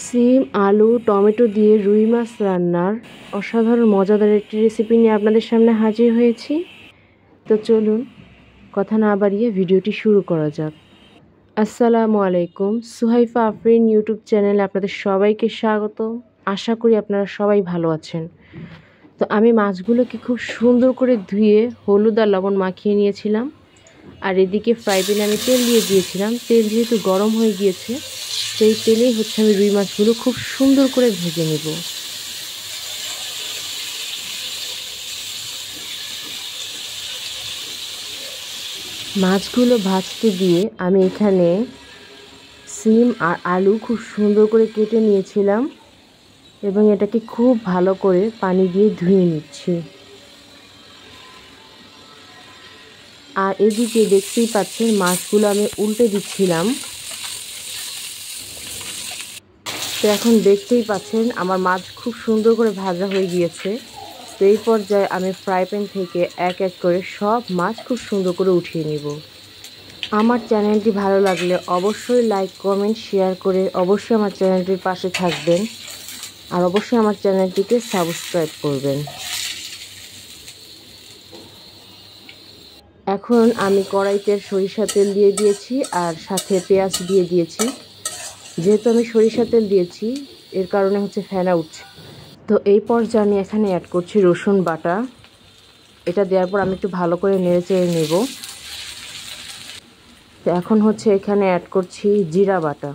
সিম, আলু, টমেটো দিয়ে রুই মাছ রান্নার অসাধারণ মজাদার একটি রেসিপি নিয়ে আপনাদের সামনে হাজির হয়েছি। তো চলুন কথা না বাড়িয়ে ভিডিওটি শুরু করা যাক। আসসালামু আলাইকুম, সুহাইফা আফরিন ইউটিউব চ্যানেলে আপনাদের সবাইকে স্বাগত। আশা করি আপনারা সবাই ভালো আছেন। তো আমি মাছগুলোকে খুব সুন্দর করে ধুয়ে হলুদ আর লবণ মাখিয়ে নিয়েছিলাম। আর এদিকে ফ্রাই প্যানে আমি তেল দিয়ে দিয়েছিলাম। তেল যেহেতু গরম হয়ে গিয়েছে, সেই তেলেই আমি রুই মাছগুলো খুব সুন্দর করে ভেজে নেব। মাছগুলো ভাজতে দিয়ে আমি এখানে সিম আর আলু খুব সুন্দর করে কেটে নিয়েছিলাম এবং এটাকে খুব ভালো করে পানি দিয়ে ধুয়ে নিচ্ছি। আর এদিকে দেখতেই পাচ্ছেন মাছগুলো আমি উল্টে দিচ্ছিলাম। তো এখন দেখতেই পাচ্ছেন আমার মাছ খুব সুন্দর করে ভাজা হয়ে গিয়েছে। তো এই পর্যায়ে আমি ফ্রাই প্যান থেকে এক এক করে সব মাছ খুব সুন্দর করে উঠিয়ে নিব। আমার চ্যানেলটি ভালো লাগলে অবশ্যই লাইক, কমেন্ট, শেয়ার করে অবশ্যই আমার চ্যানেলটির পাশে থাকবেন। আর অবশ্যই আমার চ্যানেলটিকে সাবস্ক্রাইব করবেন। এখন আমি কড়াইতে সরিষা তেল দিয়ে দিয়েছি আর সাথে পেঁয়াজ দিয়ে দিয়েছি। যেহেতু আমি সরিষা তেল দিয়েছি, এর কারণে ফেনা উঠছে। তো এই পর্যায়ে আমি এখানে অ্যাড করছি রসুন বাটা। এটা দেওয়ার পর আমি একটু ভালো করে নেড়ে চেড়ে নেব। তো এখন এখানে অ্যাড করছি জিরা বাটা।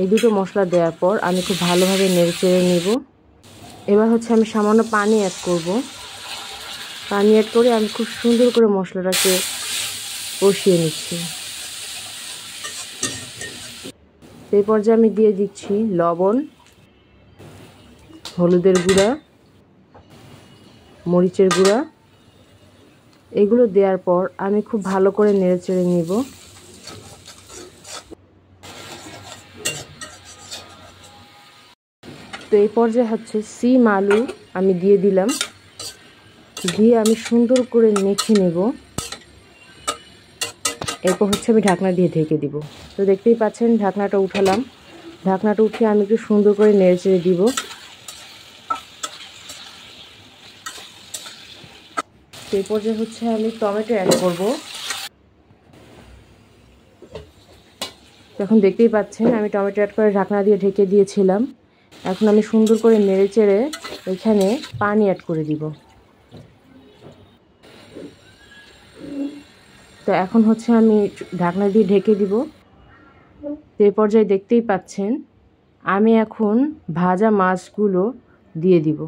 এই দুটো মশলা দেওয়ার পর আমি খুব ভালোভাবে নেড়ে চেড়ে নেব। এবার আমি সামান্য পানি অ্যাড করব। পানি অ্যাড করে আমি খুব সুন্দর করে মশলাটাকে কষিয়ে নিচ্ছি। এই পর্যায়ে আমি দিয়ে দিচ্ছি লবণ, হলুদের গুঁড়া, মরিচের গুঁড়া। এগুলো দেওয়ার পর আমি খুব ভালো করে নেড়ে চেড়ে নিব। তো এই পর্যায়ে সিম, আলু আমি দিয়ে দিলাম। দিয়ে আমি সুন্দর করে মেখে নেব। এরপর আমি ঢাকনা দিয়ে ঢেকে দিব। তো দেখতেই পাচ্ছেন ঢাকনাটা উঠালাম। ঢাকনাটা উঠিয়ে আমি একটু সুন্দর করে নেড়ে চেড়ে দিব। এই পর্যায়ে আমি টমেটো অ্যাড করব। এখন দেখতেই পাচ্ছেন আমি টমেটো অ্যাড করে ঢাকনা দিয়ে ঢেকে দিয়েছিলাম। এখন আমি সুন্দর করে নেড়ে চেড়ে এখানে পানি অ্যাড করে দিব। তো এখন আমি ঢাকনা দিয়ে ঢেকে দিব। তো এই পর্যায়ে দেখতেই পাচ্ছেন আমি এখন ভাজা মাছগুলো দিয়ে দিব।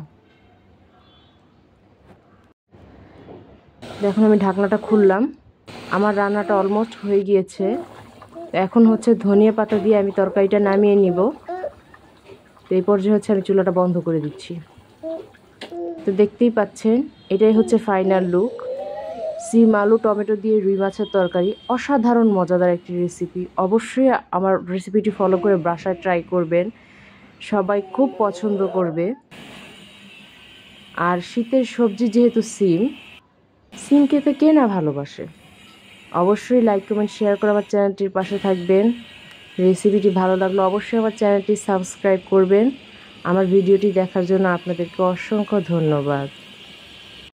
দেখুন আমি ঢাকনাটা খুললাম। আমার রান্নাটা অলমোস্ট হয়ে গিয়েছে। এখন ধনিয়া পাতা দিয়ে আমি তরকারিটা নামিয়ে নিব। তো এই পর্যায়ে আমি চুলাটা বন্ধ করে দিচ্ছি। তো দেখতেই পাচ্ছেন এটাই ফাইনাল লুক। সিম, আলু, টমেটো দিয়ে রুই মাছের তরকারি অসাধারণ মজাদার একটি রেসিপি। অবশ্যই আমার রেসিপিটি ফলো করে বাসায় ট্রাই করবেন। সবাই খুব পছন্দ করবে। আর শীতের সবজি যেহেতু সিম খেতে কে না ভালোবাসে। অবশ্যই লাইক, কমেন্ট, শেয়ার করে আমার চ্যানেলটির পাশে থাকবেন। রেসিপিটি ভালো লাগলে অবশ্যই আমার চ্যানেলটি সাবস্ক্রাইব করবেন। আমার ভিডিওটি দেখার জন্য আপনাদেরকে অসংখ্য ধন্যবাদ।